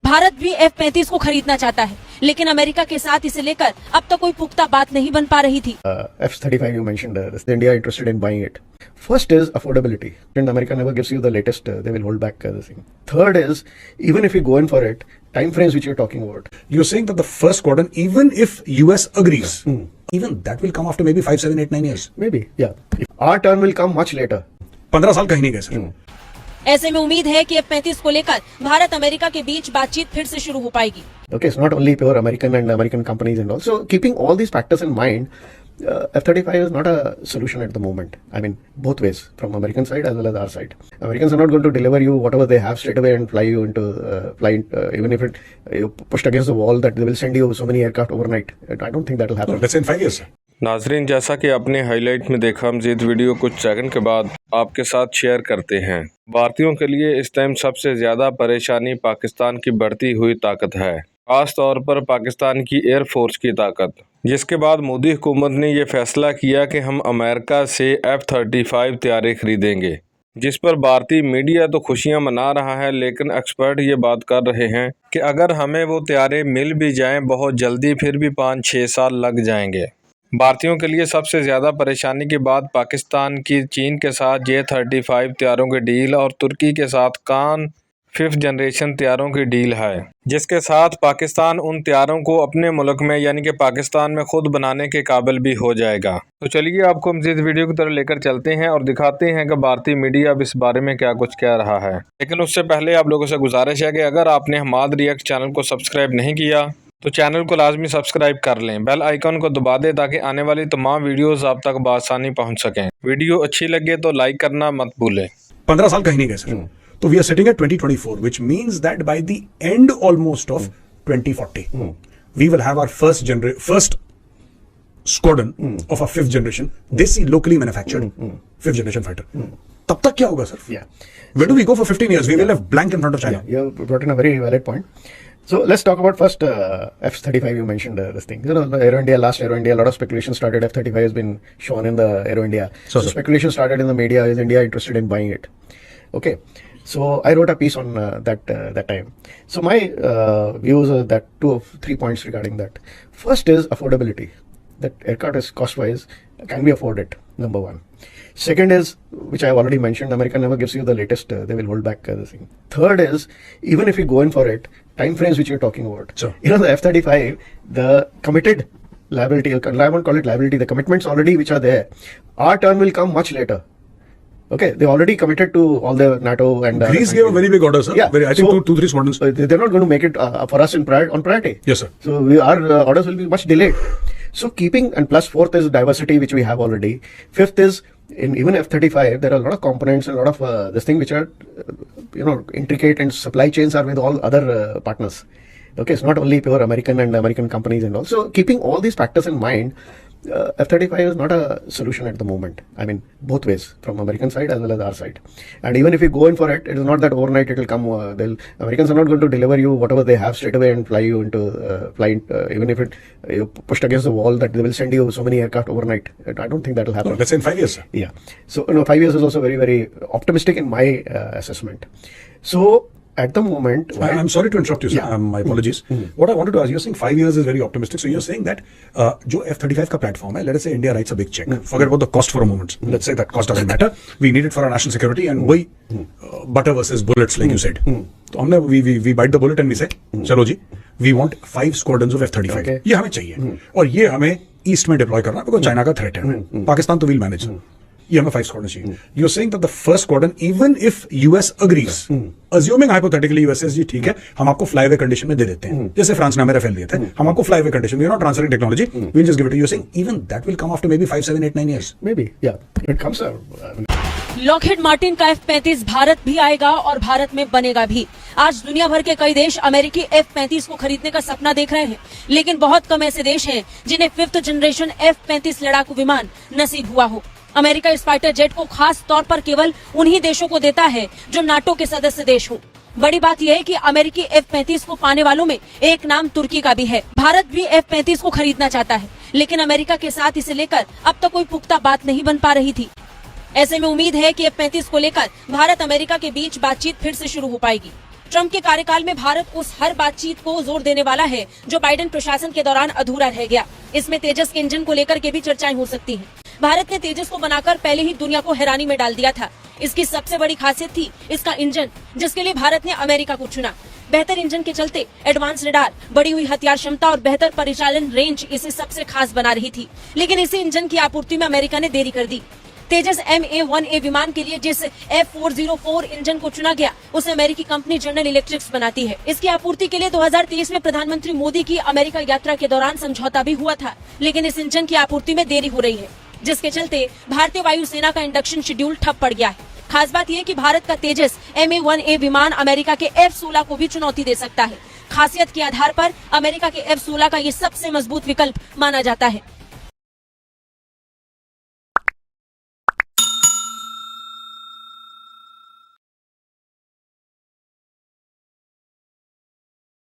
भारत भी F-35 को खरीदना चाहता है, लेकिन अमेरिका के साथ इसे लेकर अब तक कोई पुख्ता बात नहीं बन पा रही थी। F-35 you mentioned, is India interested in buying it? First is affordability. And America never gives you the latest, they will hold back the thing. Third is, even if you go in for it, time frames which you're talking about. You're saying that the first squadron, even if US agrees, even that will come after maybe 5, 7, 8, 9 years. Maybe, yeah. Our turn will come much later. 15 साल कहीं नहीं गए sir. ऐसे में उम्मीद है कि F-35 को लेकर भारत अमेरिका के बीच बातचीत फिर से शुरू हो पाएगी। Okay, it's not only pure American and American companies and all. So keeping all these factors in mind, F-35 is not a solution at the moment. I mean, both ways, from American side as well as our side. Americans are not going to deliver you whatever they have straight away and fly you into even if you pushed against the wall, that they will send you so many aircraft overnight. I don't think that will happen. Let's say in 5 years. नाजरीन, जैसा कि आपने highlight में देखा, मजीद video कुछ second के बाद आपके साथ शेयर करते हैं। भारतीयों के लिए इस टाइम सबसे ज़्यादा परेशानी पाकिस्तान की बढ़ती हुई ताकत है, खास तौर पर पाकिस्तान की एयरफोर्स की ताकत, जिसके बाद मोदी हुकूमत ने यह फैसला किया कि हम अमेरिका से F-35 तैयारी खरीदेंगे, जिस पर भारतीय मीडिया तो खुशियां मना रहा है, लेकिन एक्सपर्ट ये बात कर रहे हैं कि अगर हमें वो तैयारे मिल भी जाएं बहुत जल्दी, फिर भी 5-6 साल लग जाएंगे। भारतीयों के लिए सबसे ज़्यादा परेशानी के बाद पाकिस्तान की चीन के साथ J-35 तैयारों की डील और तुर्की के साथ कान 5th जनरेशन तैयारों की डील है, जिसके साथ पाकिस्तान उन तैयारों को अपने मुल्क में यानी कि पाकिस्तान में खुद बनाने के काबिल भी हो जाएगा। तो चलिए आपको मज़ीद वीडियो की तरफ लेकर चलते हैं और दिखाते हैं कि भारतीय मीडिया अब इस बारे में क्या कुछ कह रहा है। लेकिन उससे पहले आप लोगों से गुजारिश है कि अगर आपने हमाद रिएक्ट चैनल को सब्सक्राइब नहीं किया तो चैनल को लाजमी सब्सक्राइब कर लें, बेल आइकन को दबा दें ताकि आने वाली तमाम वीडियोस आप तक बआसानी पहुंच सकें। वीडियो अच्छी लगे तो लाइक करना मत भूलें। 15 साल कहीं नहीं गए सर। तो we are sitting at 2024, which means that by the end almost of 2040, we will have our first squadron of a 5th generation, desi locally manufactured 5th generation fighter. तब तक क्या होगा sir? Where do we go for 15 years? We will have blank in front of China. You brought in a very valid point. So let's talk about first F-35. You mentioned this thing. You know, the Aero India, last Aero India, a lot of speculation started. F-35 has been shown in the Aero India. So speculation started in the media. Is India interested in buying it? Okay. So I wrote a piece on that time. So my views are that 2 of 3 points regarding that. First is affordability. That aircraft is cost-wise can be afforded. Number one. Second is, which I have already mentioned, America never gives you the latest. They will hold back the thing. Third is, even if you go in for it, time frames which you're talking about. Sure. You know, the F-35, the committed liability, I won't call it liability, the commitments already which are there. Our turn will come much later. Okay, they already committed to all the NATO and Greece gave a very big order, sir. Yeah, I think so, 2-3 squadrons. They're not going to make it for us on priority. Yes, sir. So our orders will be much delayed. So keeping, and plus fourth is diversity, which we have already. Fifth is, in even F-35, there are a lot of components and a lot of this thing which are, intricate, and supply chains are with all other partners. Okay, it's not only pure American and American companies and all. So keeping all these factors in mind, F-35 is not a solution at the moment. I mean, both ways, from American side as well as our side. And even if you go in for it, it is not that overnight it will come. Americans are not going to deliver you whatever they have straight away and fly you into even if you pushed against the wall, that they will send you so many aircraft overnight. I don't think that will happen. Let's say in 5 years, sir. Yeah. So 5 years is also very, very optimistic in my assessment. So at the moment, I'm sorry to interrupt you, sir. Yeah. My apologies. What I wanted to ask, you're saying 5 years is very optimistic. So you're saying that जो F-35 का platform है, let us say India writes a big check. Forget about the cost for a moment. Let's say that cost doesn't matter. We need it for our national security, and वही butter versus bullets, like you said. तो हमने we bite the bullet and we say, चलो जी, we want 5 squadrons of F-35. Okay. ये हमें चाहिए, और ये हमें ईस्ट में डिप्लॉय करना है, because चाइना का थ्रेट है. पाकिस्तान तो will manage. ये हमें 5 squadrons चाहिए. You're saying that the first squadron, even if US agrees, assuming hypothetically US says जी ठीक है, हम आपको फ्लाईवे कंडीशन में दे देते हैं, जैसे फ्रांस ने हमें राफेल दिए थे, हम आपको flyway condition, we're not transferring technology, we'll just give it to you. You're saying even that will come after maybe 5, 7, 8, 9 years. maybe, yeah, it comes out. Lockheed Martin का F-35 भारत भी आएगा और भारत में बनेगा भी। आज दुनिया भर के कई देश अमेरिकी F-35 को खरीदने का सपना देख रहे हैं, लेकिन बहुत कम ऐसे देश हैं जिन्हें 5th जनरेशन F-35 लड़ाकू विमान नसीब हुआ हो। अमेरिका इस फाइटर जेट को खास तौर पर केवल उन्हीं देशों को देता है जो नाटो के सदस्य देश हों। बड़ी बात यह है कि अमेरिकी F-35 को पाने वालों में एक नाम तुर्की का भी है। भारत भी F-35 को खरीदना चाहता है, लेकिन अमेरिका के साथ इसे लेकर अब तक कोई पुख्ता बात नहीं बन पा रही थी। ऐसे में उम्मीद है कि F-35 को लेकर भारत अमेरिका के बीच बातचीत फिर से शुरू हो पाएगी। ट्रंप के कार्यकाल में भारत उस हर बातचीत को जोर देने वाला है जो बाइडेन प्रशासन के दौरान अधूरा रह गया। इसमें तेजस के इंजन को लेकर के भी चर्चाएं हो सकती हैं। भारत ने तेजस को बनाकर पहले ही दुनिया को हैरानी में डाल दिया था। इसकी सबसे बड़ी खासियत थी इसका इंजन, जिसके लिए भारत ने अमेरिका को चुना। बेहतर इंजन के चलते एडवांस रडार, बढ़ी हुई हथियार क्षमता और बेहतर परिचालन रेंज इसे सबसे खास बना रही थी। लेकिन इसी इंजन की आपूर्ति में अमेरिका ने देरी कर दी। तेजस MA-1A विमान के लिए जिस F404 इंजन को चुना गया उसे अमेरिकी कंपनी जनरल इलेक्ट्रिक्स बनाती है। इसकी आपूर्ति के लिए 2023 में प्रधानमंत्री मोदी की अमेरिका यात्रा के दौरान समझौता भी हुआ था, लेकिन इस इंजन की आपूर्ति में देरी हो रही है, जिसके चलते भारतीय वायुसेना का इंडक्शन शेड्यूल ठप पड़ गया है। खास बात यह कि भारत का तेजस MA-1A विमान अमेरिका के F-16 को भी चुनौती दे सकता है। खासियत के आधार पर अमेरिका के F-16 का ये सबसे मजबूत विकल्प माना जाता है।